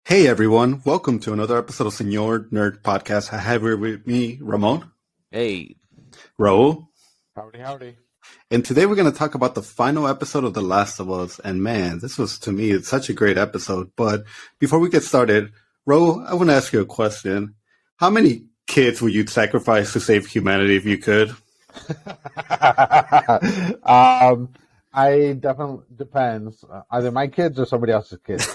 Hey everyone, welcome to another episode of Senor Nerd Podcast. I have here with me Ramon, Hey, Raul, Howdy, howdy. and today we're going to talk about the final episode of The Last of Us. And man, this was to me it's such a great episode. But before we get started, Raul, I want to ask you a question. How many kids would you sacrifice to save humanity if you could? I definitely depends. Either my kids or somebody else's kids.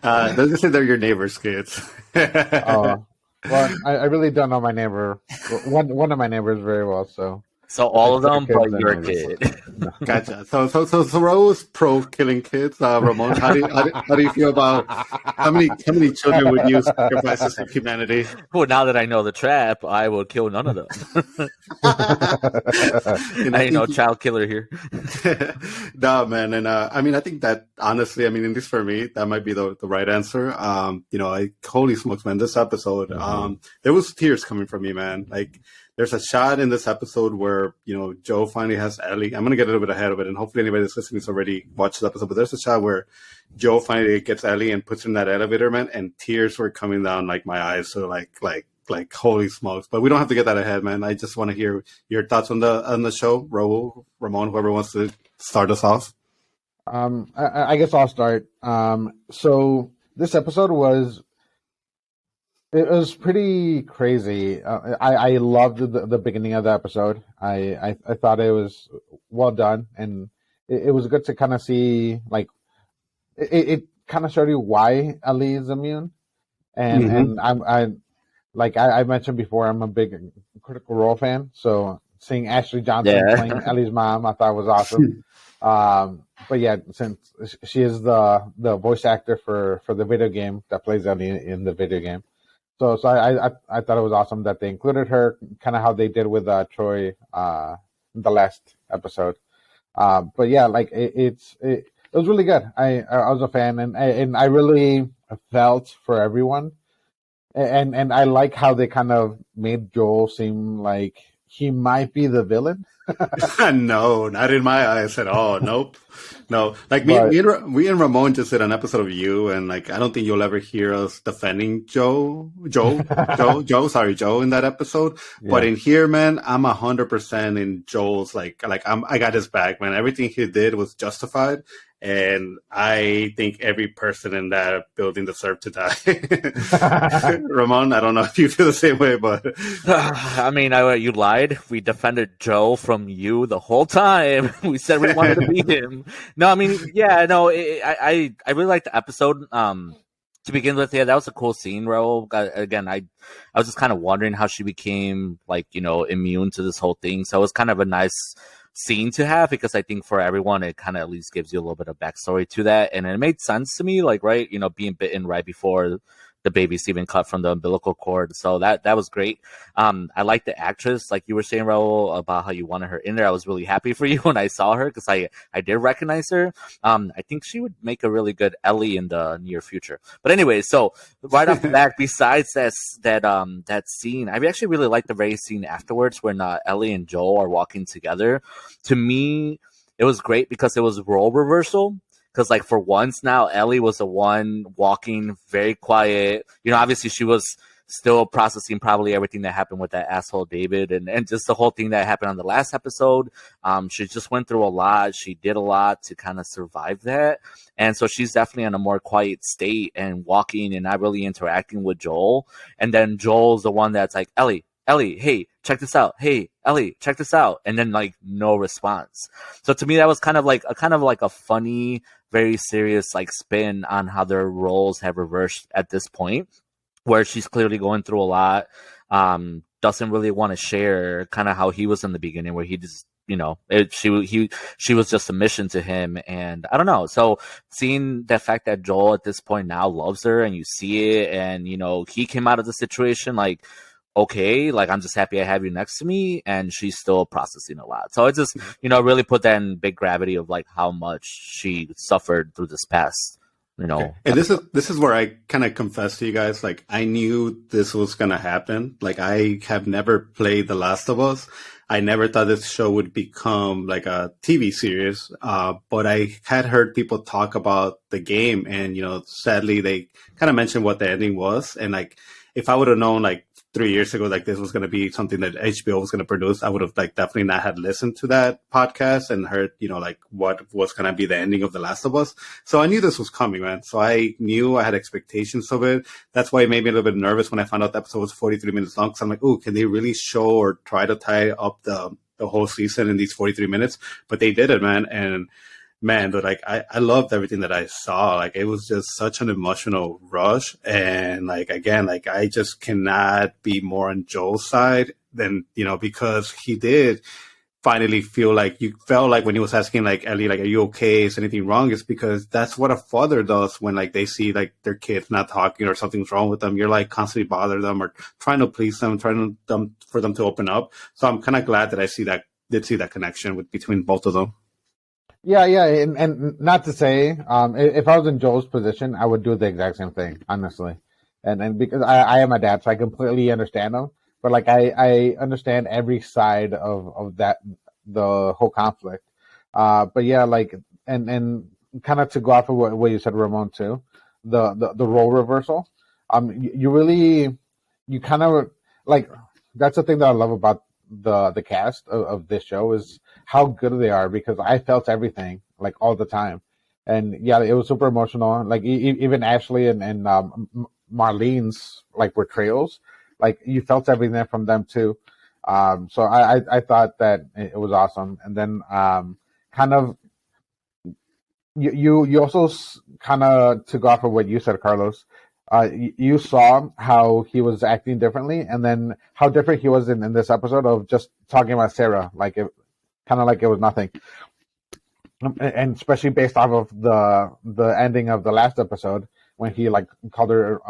Let's just say they're your neighbor's kids. Well, I really don't know my neighbor. One of my neighbors very well, so all of them, kids but your and kid. Gotcha. So Raul's pro killing kids. Ramon, how do you feel about how many children would you sacrifice to save humanity? Well, now that I know the trap, I will kill none of them. I ain't no child killer here. No, man, and I think that honestly, at least for me, that might be the right answer. Holy smokes, man, this episode, there was tears coming from me, man. Like, there's a shot in this episode where, Joe finally has Ellie. I'm going to get a little bit ahead of it, and hopefully anybody that's listening has already watched the episode. But there's a shot where Joe finally gets Ellie and puts her in that elevator, man, and tears were coming down, like, my eyes. So, like, holy smokes. But we don't have to get that ahead, man. I just want to hear your thoughts on the show. Raul, Ramon, whoever wants to start us off. I guess I'll start. So this episode was pretty crazy. I loved the beginning of the episode. I thought it was well done, and it was good to kind of see, like, it kind of showed you why Ellie is immune, and I mentioned before, I'm a big Critical Role fan, so seeing Ashley Johnson playing Ellie's mom, I thought was awesome. But yeah, since she is the voice actor for the video game that plays Ellie in the video game. So I thought it was awesome that they included her, kind of how they did with Troy in the last episode. But yeah, like it was really good. I was a fan, and I really felt for everyone, and I like how they kind of made Joel seem like he might be the villain. No, not in my eyes at all. Nope. No, like me and Ramon just did an episode of You, and like I don't think you'll ever hear us defending Joe in that episode. Yeah. But in here, man, I'm 100% in Joel's. Like I got his back, man. Everything he did was justified, and I think every person in that building deserved to die. Ramon, I don't know if you feel the same way, but you lied. We defended Joe from You the whole time. We said we wanted to beat him. No, I really liked the episode. To begin with, yeah, that was a cool scene, Raul. Again, I was just kind of wondering how she became, immune to this whole thing. So it was kind of a nice scene to have, because I think for everyone it kind of at least gives you a little bit of backstory to that, and it made sense to me, being bitten right before the baby's even cut from the umbilical cord. So that was great. I like the actress, like you were saying, Raul, about how you wanted her in there. I was really happy for you when I saw her, because I did recognize her. I think she would make a really good Ellie in the near future. But anyway, so right off the bat, besides that scene, I actually really liked the very scene afterwards when Ellie and Joel are walking together. To me, it was great because it was role reversal. Because, for once now, Ellie was the one walking very quiet. Obviously she was still processing probably everything that happened with that asshole David and just the whole thing that happened on the last episode. She just went through a lot. She did a lot to kind of survive that. And so she's definitely in a more quiet state and walking and not really interacting with Joel. And then Joel's the one that's like, Ellie, hey, check this out. Hey, Ellie, check this out. And then no response. So to me, that was kind of like a funny, very serious spin on how their roles have reversed at this point, where she's clearly going through a lot. Doesn't really want to share, kind of how he was in the beginning, where he just, she was just a mission to him. And I don't know. So seeing the fact that Joel at this point now loves her, and you see it, and he came out of the situation okay, I'm just happy I have you next to me, and she's still processing a lot. So it just, really put that in big gravity of how much she suffered through this past, Okay. And this is where I kind of confess to you guys, I knew this was going to happen. I have never played The Last of Us. I never thought this show would become like a TV series. But I had heard people talk about the game, and sadly, they kind of mentioned what the ending was. And like, if I would have known like 3 years ago, like this was going to be something that HBO was going to produce, I would have like definitely not had listened to that podcast and heard, like what was going to be the ending of The Last of Us. So I knew this was coming, man. So I knew I had expectations of it. That's why it made me a little bit nervous when I found out the episode was 43 minutes long. Cause I'm like, ooh, can they really show or try to tie up the whole season in these 43 minutes? But they did it, man. And man, but like I loved everything that I saw. Like it was just such an emotional rush, and like again, like I just cannot be more on Joel's side than because he did finally feel like you felt like when he was asking like Ellie, like, are you okay? Is anything wrong? It's because that's what a father does when like they see like their kids not talking or something's wrong with them. You're like constantly bother them or trying to please them, for them to open up. So I'm kind of glad that I did see that connection between both of them. Yeah, and not to say, if I was in Joel's position, I would do the exact same thing, honestly. And because I am a dad, so I completely understand him. But like I understand every side of that, the whole conflict. But yeah, like and kind of to go off of what you said, Ramon, too, the role reversal. You kind of like, that's the thing that I love about the cast of this show is how good they are, because I felt everything like all the time. And yeah, it was super emotional. Like even Ashley and Marlene's like portrayals, like you felt everything from them too. So I thought that it was awesome. And then kind of you also kind of took off of what you said, Carlos. You saw how he was acting differently, and then how different he was in this episode of just talking about Sarah, like it kind of like it was nothing. And especially based off of the ending of the last episode when he like called her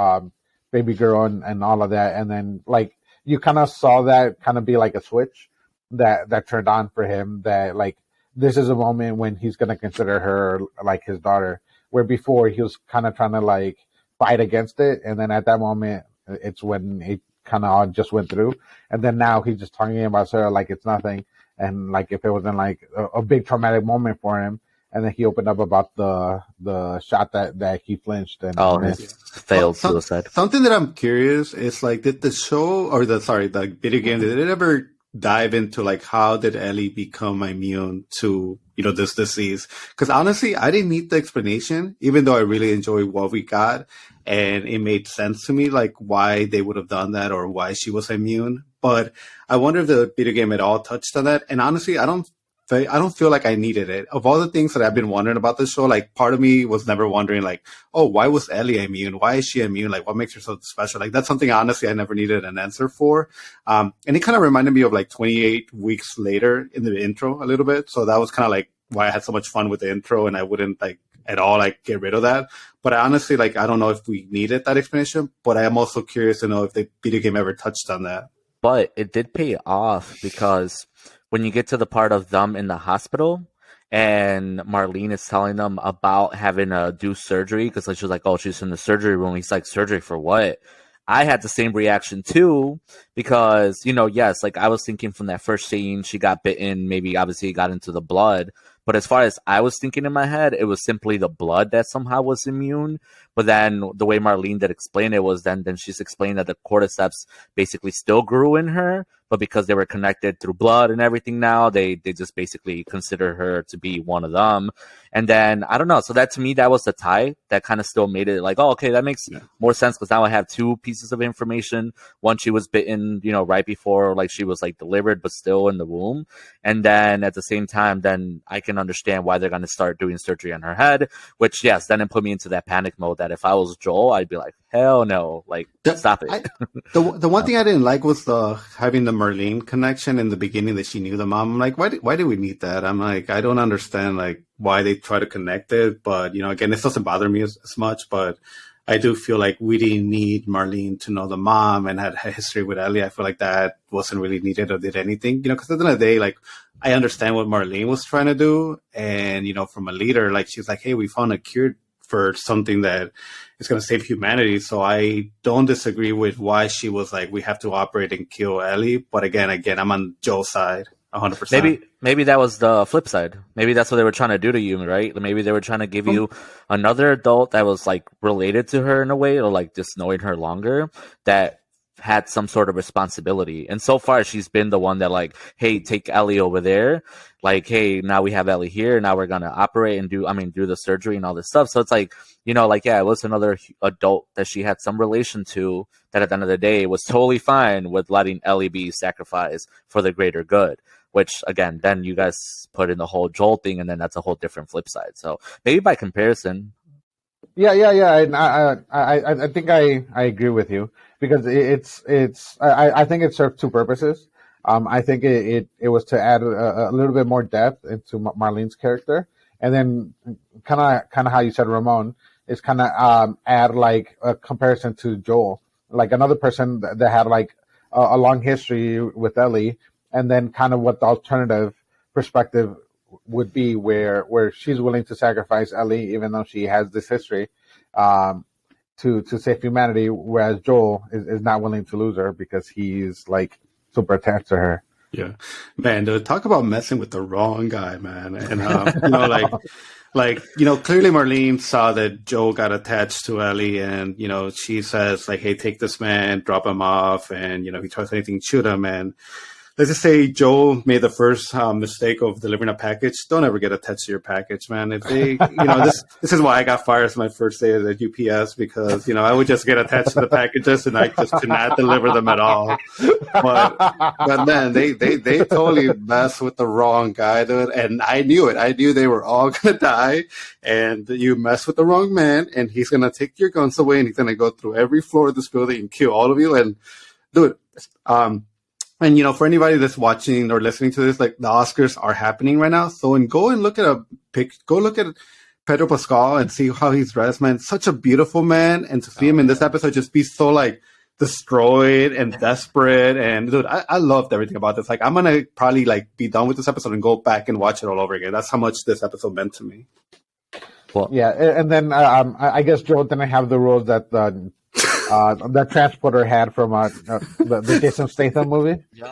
baby girl and all of that, and then like you kind of saw that kind of be like a switch that turned on for him, that like this is a moment when he's gonna consider her like his daughter, where before he was kind of trying to like fight against it, and then at that moment it's when it kind of all just went through, and then now he's just talking about Sarah like it's nothing, and like if it wasn't like a big traumatic moment for him. And then he opened up about the shot that he flinched and missed. Failed suicide. Something that I'm curious is like, did the show or the video game, did it ever dive into like how did Ellie become immune to this disease? Because honestly, I didn't need the explanation, even though I really enjoyed what we got, and it made sense to me like why they would have done that or why she was immune. But I wonder if the video game at all touched on that. And honestly, I don't feel like I needed it. Of all the things that I've been wondering about this show, like part of me was never wondering like, oh, why was Ellie immune? Why is she immune? Like what makes her so special? Like that's something honestly I never needed an answer for. And it kind of reminded me of like 28 weeks later in the intro a little bit. So that was kind of like why I had so much fun with the intro, and I wouldn't like at all like get rid of that. But I honestly, like, I don't know if we needed that explanation, but I am also curious to know if the video game ever touched on that. But it did pay off, because when you get to the part of them in the hospital and Marlene is telling them about having to do surgery, because like, she was like, oh, she's in the surgery room. He's like, surgery for what? I had the same reaction too, because, yes, like I was thinking from that first scene, she got bitten, maybe obviously it got into the blood. But as far as I was thinking in my head, it was simply the blood that somehow was immune. But then the way Marlene did explain it was then she's explained that the cordyceps basically still grew in her, but because they were connected through blood and everything now, they just basically consider her to be one of them. And then, I don't know. So that to me, that was the tie that kind of still made it like, oh, okay, that makes more sense, because now I have two pieces of information. One, she was bitten, right before like she was like delivered, but still in the womb. And then at the same time, then I can understand why they're going to start doing surgery on her head, which, yes, then it put me into that panic mode that if I was Joel, I'd be like, hell no, like, stop it. The one thing I didn't like was having the Marlene connection in the beginning, that she knew the mom. I'm like, why do we need that? I'm like, I don't understand like why they try to connect it. But, again, this doesn't bother me as much, but I do feel like we didn't need Marlene to know the mom and had a history with Ellie. I feel like that wasn't really needed or did anything, because at the end of the day, like, I understand what Marlene was trying to do. And, from a leader, like, she's like, hey, we found a cure for something that is going to save humanity. So I don't disagree with why she was like, we have to operate and kill Ellie. But again, I'm on Joe's side 100%. Maybe that was the flip side. Maybe that's what they were trying to do to you, right? Maybe they were trying to give you another adult that was like related to her in a way, or like just knowing her longer, that had some sort of responsibility. And so far she's been the one that like, hey, take Ellie over there. Like, hey, now we have Ellie here. Now we're going to operate and do the surgery and all this stuff. So it's like, like, yeah, it was another adult that she had some relation to that at the end of the day was totally fine with letting Ellie be sacrificed for the greater good. Which, again, then you guys put in the whole Joel thing, and then that's a whole different flip side. So maybe by comparison. Yeah. And I think I agree with you because I think it served two purposes. I think it was to add a little bit more depth into Marlene's character, and then kind of how you said Ramon is kind of add like a comparison to Joel, like another person that had like a long history with Ellie, and then kind of what the alternative perspective would be where she's willing to sacrifice Ellie even though she has this history to save humanity, whereas Joel is not willing to lose her because he's like super attached to her. Yeah, man, dude, talk about messing with the wrong guy, man. And clearly Marlene saw that Joel got attached to Ellie, and she says like, hey, take this man, drop him off, and if he tries anything, shoot him. And let's just say Joel made the first mistake of delivering a package. Don't ever get attached to your package, man. If they, this is why I got fired my first day at UPS, because, I would just get attached to the packages and I just could not deliver them at all. But man, they totally messed with the wrong guy, dude. And I knew it. I knew they were all going to die. And you mess with the wrong man, and he's going to take your guns away, and he's going to go through every floor of this building and kill all of you. And dude, and for anybody that's watching or listening to this, like the Oscars are happening right now. So go and look at go look at Pedro Pascal and see how he's dressed, man. Such a beautiful man. And to see him in this episode just be so like destroyed and desperate. And dude, I loved everything about this. Like I'm going to probably like be done with this episode and go back and watch it all over again. That's how much this episode meant to me. Well, yeah. And then I guess Joel didn't have the rules that that transporter had from the Jason Statham movie. No,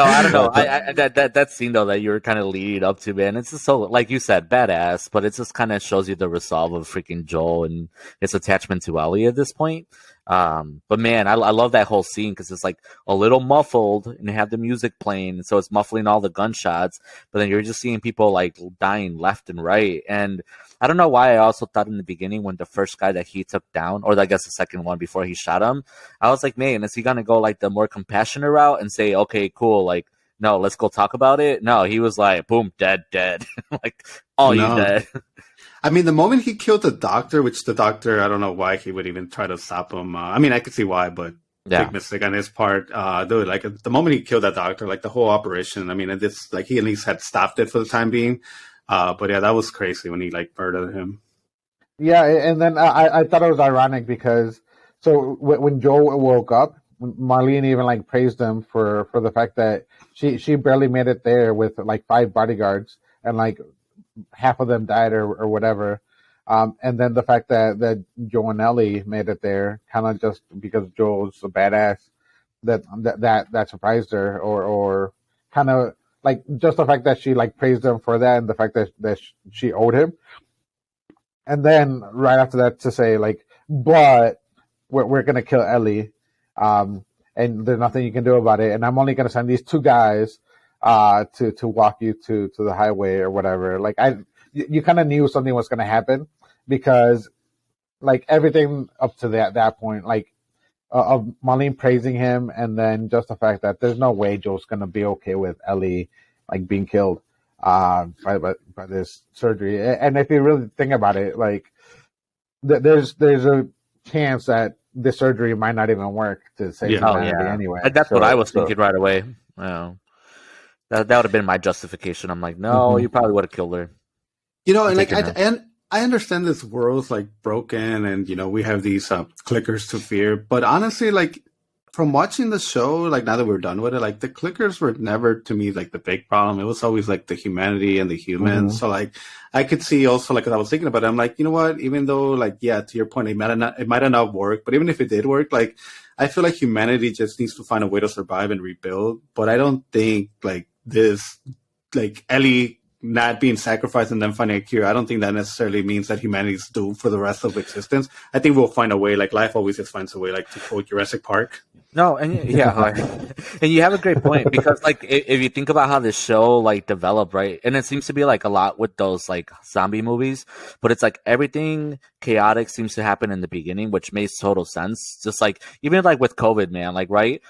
I don't know. I that scene though that you were kind of leading up to, man. It's just so, like you said, badass. But it just kind of shows you the resolve of freaking Joel and his attachment to Ellie at this point. But man, I love that whole scene because it's like a little muffled and you have the music playing, so it's muffling all the gunshots. But then you're just seeing people like dying left and right. And I don't know why I also thought in the beginning when the first guy that he took down, or I guess the second one before he shot him, I was like, man, is he gonna go like the more compassionate route and say, okay, cool, like, no, let's go talk about it? No, he was like, boom, dead. Like, you dead. I mean, the moment he killed the doctor, which the doctor, I don't know why he would even try to stop him. I mean, I could see why, but big mistake on his part. Dude, like the moment he killed that doctor, like the whole operation, I mean, it's like he at least had stopped it for the time being. But yeah, that was crazy when he like murdered him. Yeah, and then I thought it was ironic because so when Joel woke up, Marlene even like praised him for the fact that she barely made it there with like 5 bodyguards and like half of them died or whatever. And then the fact that Joel and Ellie made it there kind of just because Joel's a badass that surprised her or kind of like just the fact that she like praised him for that and the fact that she owed him. And then right after that to say like, but we're going to kill Ellie. And there's nothing you can do about it. And I'm only going to send these 2 guys to walk you to the highway or whatever. Like you kind of knew something was going to happen because like everything up to that point, like of Marlene praising him, and then just the fact that there's no way Joel's going to be okay with Ellie like being killed by this surgery. And if you really think about it, like there's a chance that this surgery might not even work to save humanity anyway. That's what I was thinking right away. That would have been my justification. I'm like, no, you probably would have killed her. And like I understand this world's like broken, and we have these clickers to fear. But honestly, like from watching the show, like now that we're done with it, like the clickers were never to me like the big problem. It was always like the humanity and the humans. Mhm. So like I could see also like as I was thinking about it, I'm like, you know what? Even though like yeah, to your point, it might have not worked, but even if it did work, like I feel like humanity just needs to find a way to survive and rebuild. But I don't think like this, like Ellie not being sacrificed and then finding a cure, I don't think that necessarily means that humanity's doomed for the rest of existence. I think we'll find a way, like life always just finds a way, like to quote Jurassic Park. No, and yeah, and you have a great point because like if you think about how this show like developed, right, and it seems to be like a lot with those like zombie movies, but it's like everything chaotic seems to happen in the beginning, which makes total sense. Just like even like with COVID, man, like right,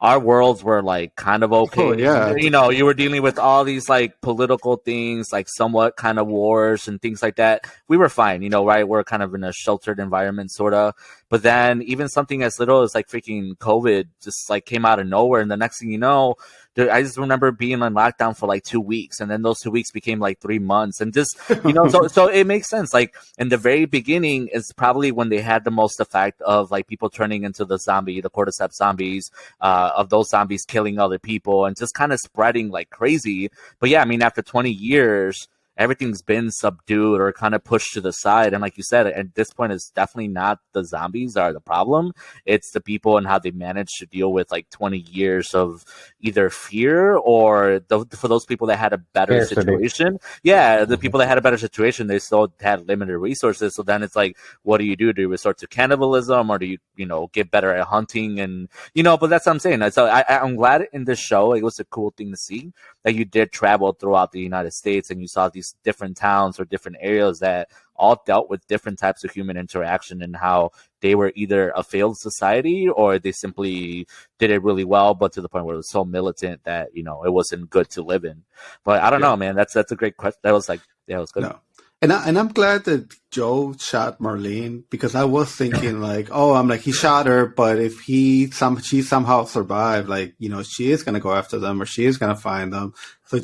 our worlds were like kind of okay. Oh, yeah. You know, you were dealing with all these like political things, like somewhat kind of wars and things like that. We were fine, you know, right? We're kind of in a sheltered environment, sort of. But then even something as little as like freaking COVID just like came out of nowhere. And the next thing you know, I just remember being on lockdown for like 2 weeks. And then those 2 weeks became like 3 months. And just, you know, so it makes sense. Like in the very beginning is probably when they had the most effect of like people turning into the cordyceps zombies, of those zombies killing other people and just kind of spreading like crazy. But yeah, I mean, after 20 years, everything's been subdued or kind of pushed to the side. And like you said, at this point, it's definitely not the zombies that are the problem. It's the people and how they manage to deal with like 20 years of either fear or for those people that had a better situation. Yeah, the people that had a better situation, they still had limited resources. So then it's like, what do? Do you resort to cannibalism or do you know, get better at hunting? And, you know, but that's what I'm saying. So I'm glad in this show, it was a cool thing to see that you did travel throughout the United States and you saw these different towns or different areas that all dealt with different types of human interaction and how they were either a failed society or they simply did it really well, but to the point where it was so militant that, you know, it wasn't good to live in. But I don't know, man. That's a great question. That was like, yeah, it was good. No. And I'm glad that Joe shot Marlene because I was thinking like, oh, I'm like, he shot her, but if she somehow survived, like, you know, she is going to go after them or she is going to find them. So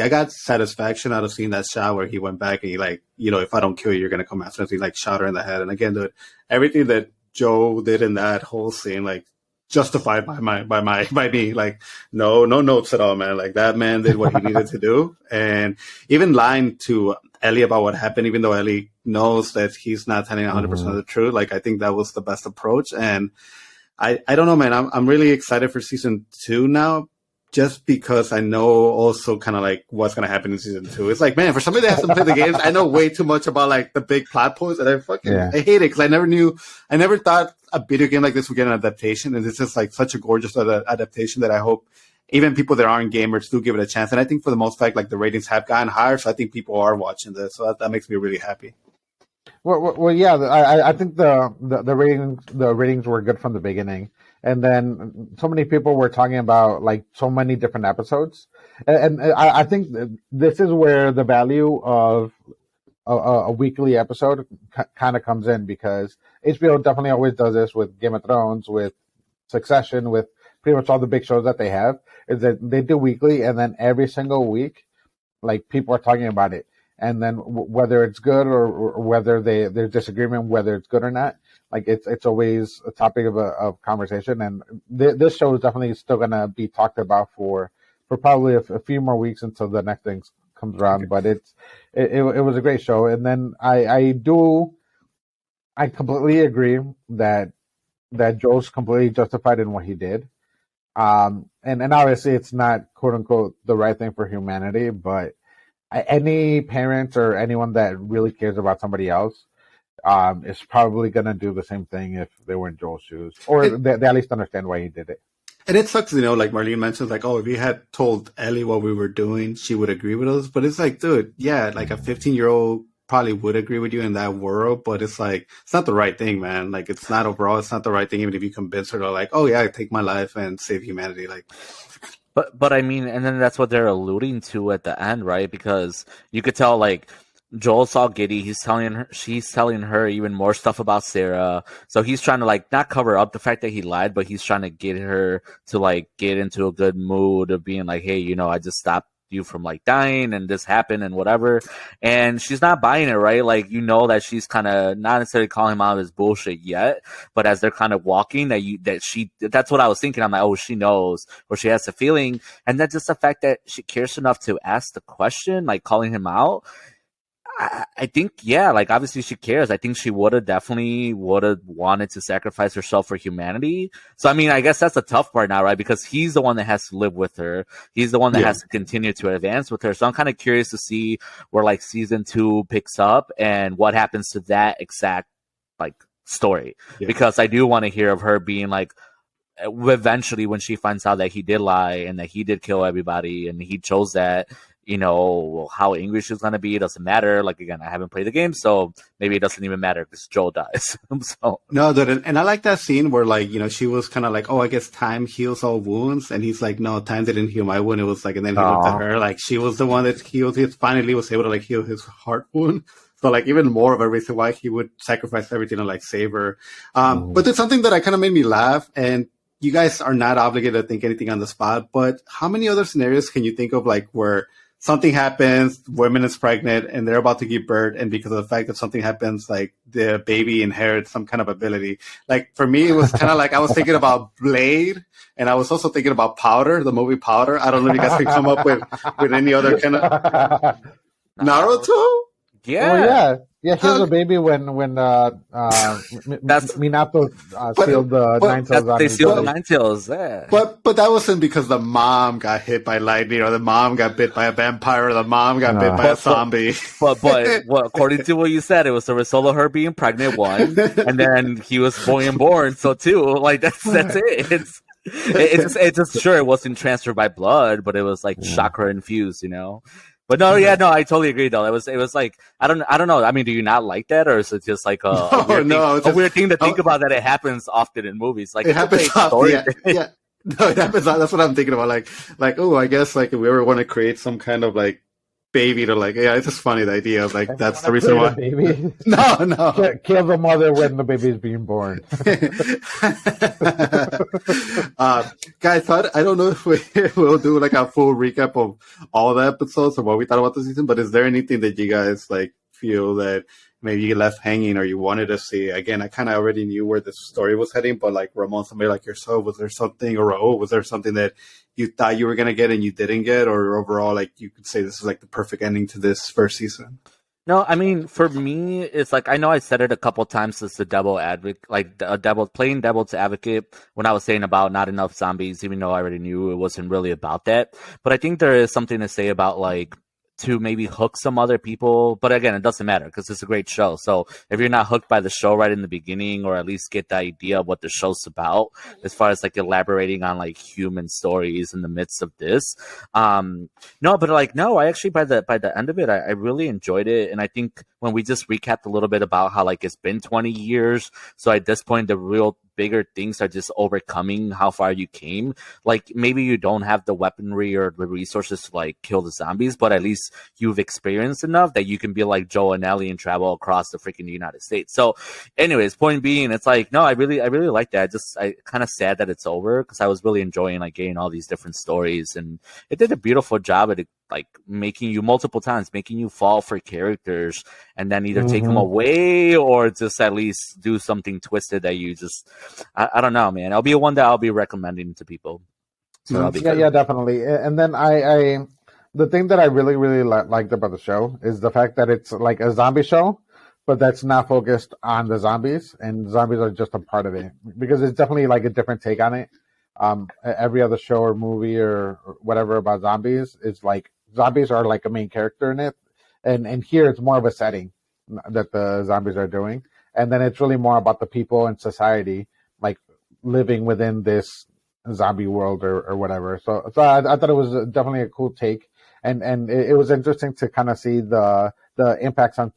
I got satisfaction out of seeing that shot where he went back and he like, you know, if I don't kill you, you're going to come after us. He like shot her in the head. And again, dude, everything that Joe did in that whole scene, like, justified by me. Like, no notes at all, man. Like that man did what he needed to do. And even lying to Ellie about what happened, even though Ellie knows that he's not telling 100% of the truth. Like, I think that was the best approach. And I don't know, man, I'm really excited for season 2 now. Just because I know also kind of like what's going to happen in season 2. It's like, man, for somebody that hasn't played the games, I know way too much about like the big plot points and I hate it because I never thought a video game like this would get an adaptation. And it's just like such a gorgeous adaptation that I hope even people that aren't gamers do give it a chance. And I think for the most part, like the ratings have gotten higher. So I think people are watching this. So that makes me really happy. Well, yeah, I think the ratings were good from the beginning. And then so many people were talking about like so many different episodes, and I think this is where the value of a weekly episode kind of comes in because HBO definitely always does this with Game of Thrones, with Succession, with pretty much all the big shows that they have. Is that they do weekly, and then every single week, like people are talking about it, and then whether it's good or whether there's disagreement whether it's good or not. Like it's always a topic of conversation, and this show is definitely still gonna be talked about for probably a few more weeks until the next thing comes around. But it was a great show, and then I completely agree that Joe's completely justified in what he did, and obviously it's not quote unquote the right thing for humanity, but any parent or anyone that really cares about somebody else. Is probably going to do the same thing if they were in Joel's shoes, or they at least understand why he did it. And it sucks, you know, like Marlene mentioned, like, oh, if we had told Ellie what we were doing, she would agree with us. But it's like, dude, yeah, like a 15-year-old probably would agree with you in that world, but it's like, it's not the right thing, man. Like, it's not overall, it's not the right thing, even if you convince her to like, oh yeah, take my life and save humanity. Like, but I mean, and then that's what they're alluding to at the end, right? Because you could tell, like, Joel's all giddy. She's telling her even more stuff about Sarah. So he's trying to like not cover up the fact that he lied, but he's trying to get her to like get into a good mood of being like, hey, you know, I just stopped you from like dying and this happened and whatever. And she's not buying it, right? Like, you know that she's kind of not necessarily calling him out of his bullshit yet, but as they're kind of walking, that's what I was thinking. I'm like, oh, she knows, or she has the feeling. And then just the fact that she cares enough to ask the question, like calling him out. I think, yeah, like obviously she cares. I think she definitely would have wanted to sacrifice herself for humanity. So, I mean, I guess that's the tough part now, right? Because he's the one that has to live with her. He's the one that has to continue to advance with her. So I'm kind of curious to see where like season 2 picks up and what happens to that exact like story. Yeah. Because I do want to hear of her being like, eventually when she finds out that he did lie and that he did kill everybody and he chose that, you know, how angry she's going to be, it doesn't matter. Like, again, I haven't played the game, so maybe it doesn't even matter because Joel dies. So. No, dude, and I like that scene where, like, you know, she was kind of like, oh, I guess time heals all wounds. And he's like, no, time didn't heal my wound. It was like, and then he looked at her, like, she was the one that healed. He finally was able to, like, heal his heart wound. So, like, even more of a reason why he would sacrifice everything to, like, save her. But there's something that kind of made me laugh, and you guys are not obligated to think anything on the spot, but how many other scenarios can you think of, like, where something happens, woman is pregnant, and they're about to give birth, and because of the fact that something happens, like, the baby inherits some kind of ability? Like, for me, it was kind of like I was thinking about Blade, and I was also thinking about Powder, the movie Powder. I don't know if you guys can come up with any other kind of... Naruto? Yeah. Oh, yeah. Yeah, he was a baby when Minato sealed the Nine Tails on They his sealed the belly. Nine Tails, yeah. But that wasn't because the mom got hit by lightning, or the mom got bit by a vampire, or the mom got bit by a zombie. But according to what you said, it was the result of her being pregnant, one, and then he was born, so two. Like, that's it. It's just sure it wasn't transferred by blood, but it was like chakra infused, you know. But no, I totally agree though. It was like I don't know. I mean, do you not like that, or is it just like a weird thing to think about that it happens often in movies? Like, it happens often. Yeah. No, it happens. That's what I'm thinking about. Like, oh, I guess like if we ever want to create some kind of like baby to like, yeah, it's just funny, the idea of like that's the reason why. Baby? No. Kill the mother when the baby is being born. Guys, I don't know if we'll do like a full recap of all the episodes or what we thought about the season, but is there anything that you guys like feel that maybe you left hanging or you wanted to see? Again, I kind of already knew where the story was heading, but like Ramon, somebody like yourself, was there something, or Raul, was there something that you thought you were going to get and you didn't get, or overall, like you could say this is like the perfect ending to this first season? No, I mean, for me, it's like, I know I said it a couple times as the devil advocate, like playing devil's advocate when I was saying about not enough zombies, even though I already knew it wasn't really about that. But I think there is something to say about like, to maybe hook some other people. But again, it doesn't matter because it's a great show. So if you're not hooked by the show right in the beginning, or at least get the idea of what the show's about, as far as like elaborating on like human stories in the midst of this. I actually by the end of it, I really enjoyed it. And I think when we just recapped a little bit about how like it's been 20 years. So at this point, the real bigger things are just overcoming how far you came. Like maybe you don't have the weaponry or the resources to like kill the zombies, but at least you've experienced enough that you can be like Joe and Ellie and travel across the freaking United States. So anyways, point being, it's like, no, I really like that. I kind of sad that it's over because I was really enjoying like getting all these different stories, and it did a beautiful job at it, like making you multiple times, making you fall for characters and then either take them away or just at least do something twisted that you just, I don't know, man. It'll be one that I'll be recommending to people. So yeah, definitely. And then I the thing that I really, really liked about the show is the fact that it's like a zombie show, but that's not focused on the zombies, and zombies are just a part of it, because it's definitely like a different take on it. Every other show or movie or whatever about zombies is like, zombies are like a main character in it. And here it's more of a setting that the zombies are doing. And then it's really more about the people and society, like living within this zombie world or whatever. So I thought it was definitely a cool take. And it was interesting to kind of see the impacts on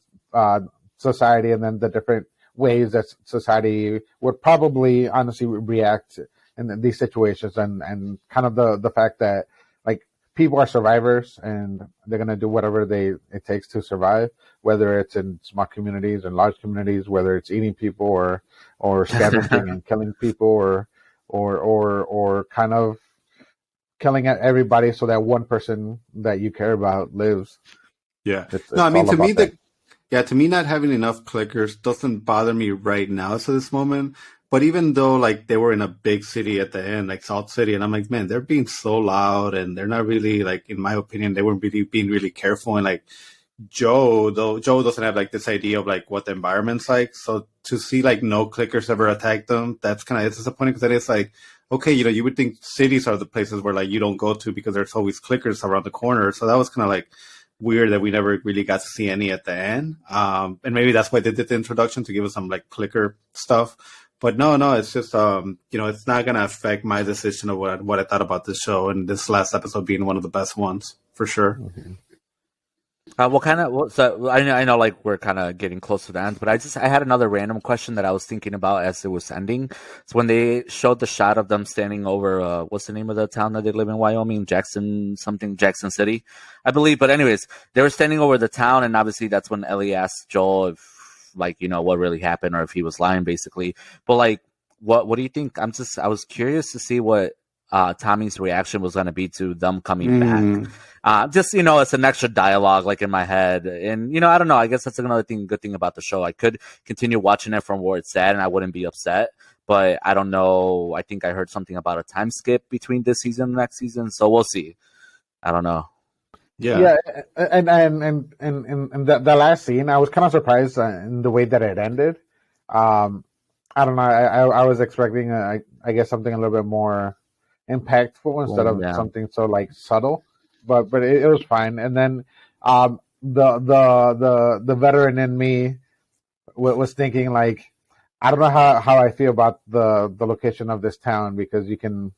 society, and then the different ways that society would probably honestly react in these situations, and kind of the fact that like people are survivors and they're going to do whatever it takes to survive, whether it's in small communities and large communities, whether it's eating people or scavenging and killing people or kind of killing everybody so that one person that you care about lives. Yeah. It's No, I mean, all to me, about that. to me, not having enough clickers doesn't bother me right now to this moment. But even though, like, they were in a big city at the end, like Salt City, and I'm like, man, they're being so loud, and they're not really, like, in my opinion, they weren't really being really careful. And, like, Joe doesn't have, like, this idea of, like, what the environment's like. So to see, like, no clickers ever attack them, that's kind of disappointing, because then it's like, okay, you would think cities are the places where, like, you don't go to because there's always clickers around the corner. So that was kind of, like, weird that we never really got to see any at the end. And maybe that's why they did the introduction, to give us some, like, clicker stuff. But no, it's just, it's not going to affect my decision of what I thought about this show, and this last episode being one of the best ones, for sure. Mm-hmm. So I know, like, we're kind of getting close to the end, but I had another random question that I was thinking about as it was ending. So when they showed the shot of them standing over, what's the name of the town that they live in, Wyoming? Jackson City, I believe. But anyways, they were standing over the town, and obviously that's when Ellie asked Joel if, like, what really happened, or if he was lying, basically. But, like, what do you think? I was curious to see what Tommy's reaction was going to be to them coming back. Just, it's an extra dialogue, like, in my head. And, I don't know. I guess that's another good thing about the show. I could continue watching it from where it's at, and I wouldn't be upset. But I don't know. I think I heard something about a time skip between this season and next season. So we'll see. I don't know. Yeah, and the last scene, I was kind of surprised in the way that it ended. I don't know. I was expecting, I guess, something a little bit more impactful instead of something so, like, subtle. But it was fine. And then the veteran in me was thinking, like, I don't know how I feel about the location of this town, because you can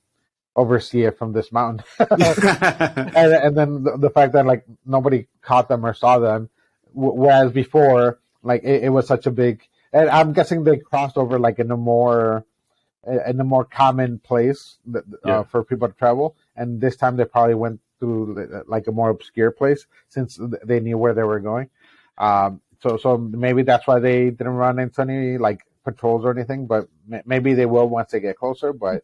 oversee it from this mountain. and then the fact that, like, nobody caught them or saw them, whereas before, like, it was such a big, and I'm guessing they crossed over, like, in a more common place for people to travel, and this time they probably went through, like, a more obscure place, since they knew where they were going. So maybe that's why they didn't run into any, like, patrols or anything, but maybe they will once they get closer. But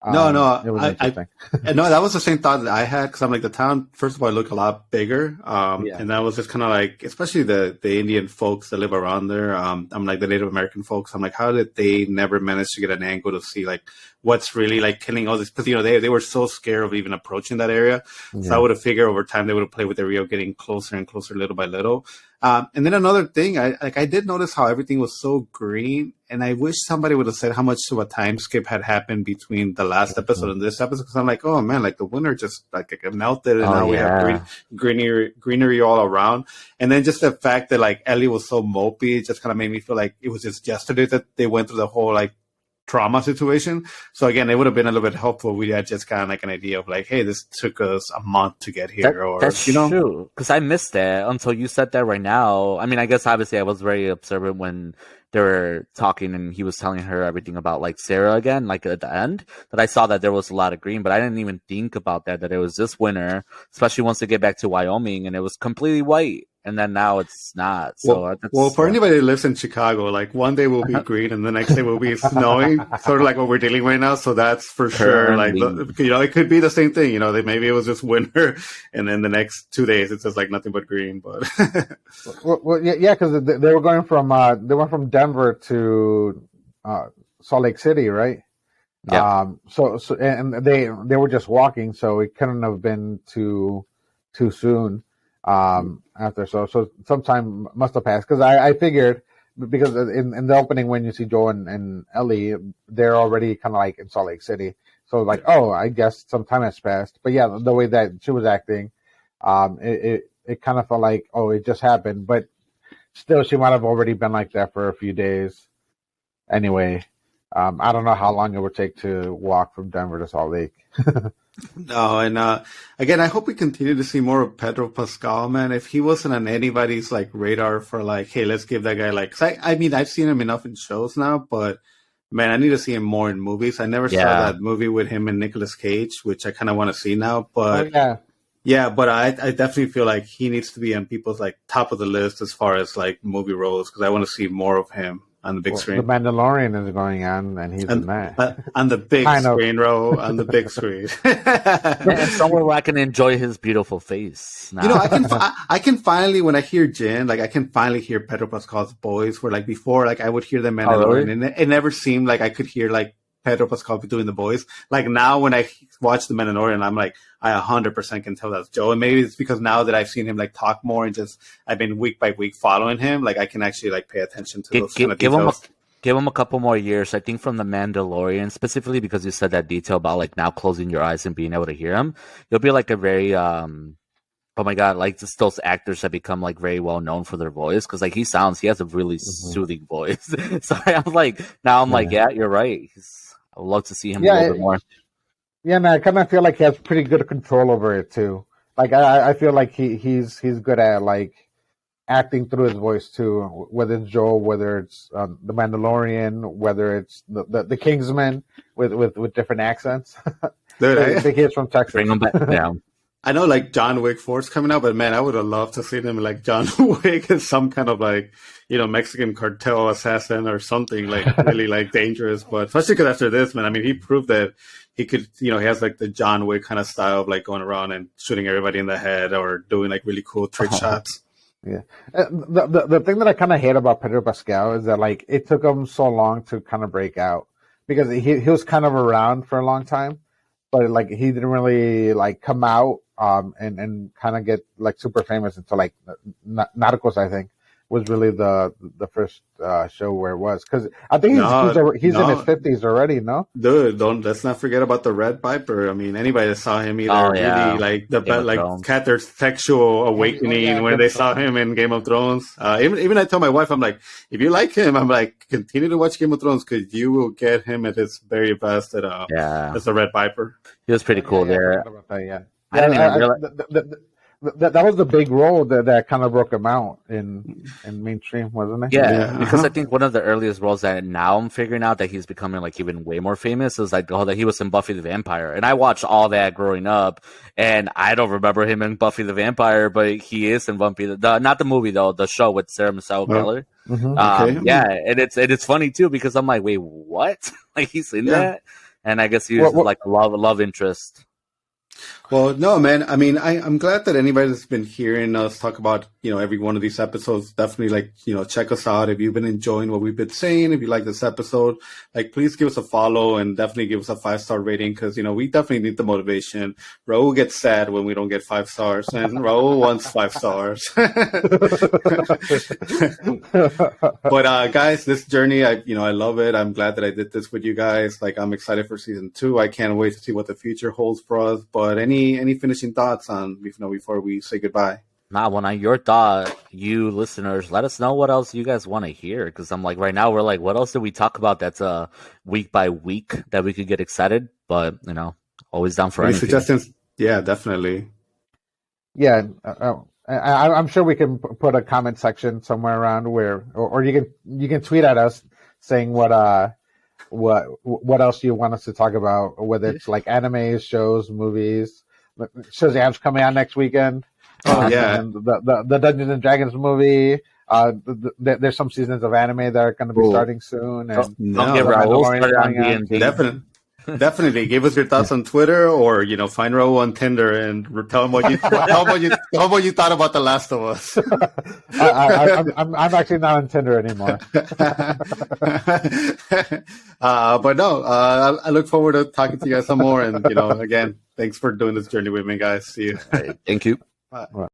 No, it was interesting. no, that was the same thought that I had, because I'm like, the town, first of all, looked a lot bigger, and that was just kind of like, especially the Indian folks that live around there. I'm like, the Native American folks. I'm like, how did they never manage to get an angle to see, like, what's really, like, killing all this? Because they were so scared of even approaching that area. So I would have figured over time they would have played with the Rio, getting closer and closer, little by little. And then another thing, I did notice how everything was so green, and I wish somebody would have said how much of a time skip had happened between the last episode and this episode, because I'm like, oh man, like, the winter just, like, melted, and now we have greenery all around. And then just the fact that, like, Ellie was so mopey, it just kind of made me feel like it was just yesterday that they went through the whole, like, trauma situation. So again, it would have been a little bit helpful if we had just kind of, like, an idea of, like, hey, this took us a month to get here. That's true, because I missed that until you said that right now. I mean, I guess obviously I was very observant when they were talking and he was telling her everything about, like, Sarah again, like, at the end, that I saw that there was a lot of green, but I didn't even think about that it was this winter, especially once they get back to Wyoming, and it was completely white. And then now it's not. So well, for anybody that lives in Chicago, like, one day will be green and the next day will be snowing, sort of like what we're dealing right now. So that's for sure. Like, it could be the same thing. Maybe it was just winter, and then the next 2 days it's just, like, nothing but green. But because they were going from Denver to Salt Lake City, right? Yeah. So and they were just walking, so it couldn't have been too soon. After so some time must have passed, because I figured, because in the opening, when you see Joel and Ellie, they're already kind of, like, in Salt Lake City, so, like, oh, I guess some time has passed. But yeah, the way that she was acting, it kind of felt like, oh, it just happened, but still she might have already been like that for a few days anyway. I don't know how long it would take to walk from Denver to Salt Lake. No, and again, I hope we continue to see more of Pedro Pascal, man. If he wasn't on anybody's, like, radar for, like, hey, let's give that guy, like, 'cause I mean, I've seen him enough in shows now, but man, I need to see him more in movies. I never saw that movie with him and Nicolas Cage, which I kind of want to see now. But but I definitely feel like he needs to be on people's, like, top of the list as far as, like, movie roles, because I want to see more of him. on the big The screen. Mandalorian is going on, and he's in that. On the big Kind of. screen, bro. On the big screen. And somewhere where I can enjoy his beautiful face. Now. You know, I can finally, when I hear Jin, like I can finally hear Pedro Pascal's voice. Where like before, like I would hear the Mandalorian, really? and it never seemed like I could hear like Pedro Pascal doing the voice. Like now, when I watch the Mandalorian, I'm like, I 100% can tell that's Joe. And maybe it's because now that I've seen him like talk more and just I've been week by week following him, like I can actually like pay attention to those kind of details. Give him a couple more years. I think from the Mandalorian, specifically because you said that detail about like now closing your eyes and being able to hear him, you'll be like a very oh my god, like just those actors that become like very well known for their voice because like he has a really soothing voice. So I'm like, yeah, you're right. I would love to see him a little bit more. Yeah, and I kind of feel like he has pretty good control over it too. Like I feel like he's good at like acting through his voice too. Whether it's Joel, whether it's the Mandalorian, whether it's the Kingsman with different accents. Dude, I think he's from Texas. Bring him back down. I know like John Wick 4's coming out, but man, I would have loved to see him like John Wick as some kind of like, you know, Mexican cartel assassin or something like really like dangerous. But especially because after this, man, I mean, he proved that he could, you know, he has like the John Wick kind of style of like going around and shooting everybody in the head or doing like really cool trick shots. Yeah. The thing that I kind of hate about Pedro Pascal is that like it took him so long to kind of break out because he was kind of around for a long time, but like he didn't really like come out and kind of get like super famous until like Narcos, I think, was really the first show where it was because I think he's in his 50s already. No, dude, let's not forget about the Red Viper. I mean, anybody that saw him either really like had their sexual awakening when they saw him in Game of Thrones. Even I told my wife, I'm like, if you like him, I'm like, continue to watch Game of Thrones because you will get him at his very best as the Red Viper. He was pretty cool there. I didn't even realize that was the big role that kind of broke him out in mainstream, wasn't it? Yeah, because I think one of the earliest roles that now I'm figuring out that he's becoming like even way more famous is like that he was in Buffy the Vampire, and I watched all that growing up, and I don't remember him in Buffy the Vampire, but he is in Buffy not the movie though, the show with Sarah Michelle Gellar. Okay. Yeah, and it's funny too because I'm like, wait, what? Like he's in that, and I guess he was like a love interest. Well, no, man. I mean, I'm glad that anybody that's been hearing us talk about, you know, every one of these episodes, definitely like, you know, check us out. If you've been enjoying what we've been saying, if you like this episode, like, please give us a follow and definitely give us a 5-star rating because, you know, we definitely need the motivation. Raul gets sad when we don't get 5 stars and Raul wants 5 stars. But, guys, this journey, I love it. I'm glad that I did this with you guys. Like, I'm excited for season 2. I can't wait to see what the future holds for us. But any finishing thoughts on, you know, before we say goodbye? Nah, your thought, you listeners, let us know what else you guys want to hear. Because I'm like, right now, we're like, what else did we talk about that's week by week that we could get excited? But, you know, always down for any anything. suggestions? Yeah, definitely. Yeah, I'm sure we can put a comment section somewhere around where, or you can tweet at us saying what else you want us to talk about, whether it's like animes, shows, movies. Shazam's coming out next weekend. Oh yeah, and the Dungeons and Dragons movie. There's some seasons of anime that are going to be starting soon. And don't get Raul started on D&D. Definitely give us your thoughts on Twitter, or you know, find Raul on Tinder and tell him what you thought about The Last of Us. I'm actually not on Tinder anymore. But no, I look forward to talking to you guys some more. And you know, again, thanks for doing this journey with me, guys. See you. Thank you. Bye.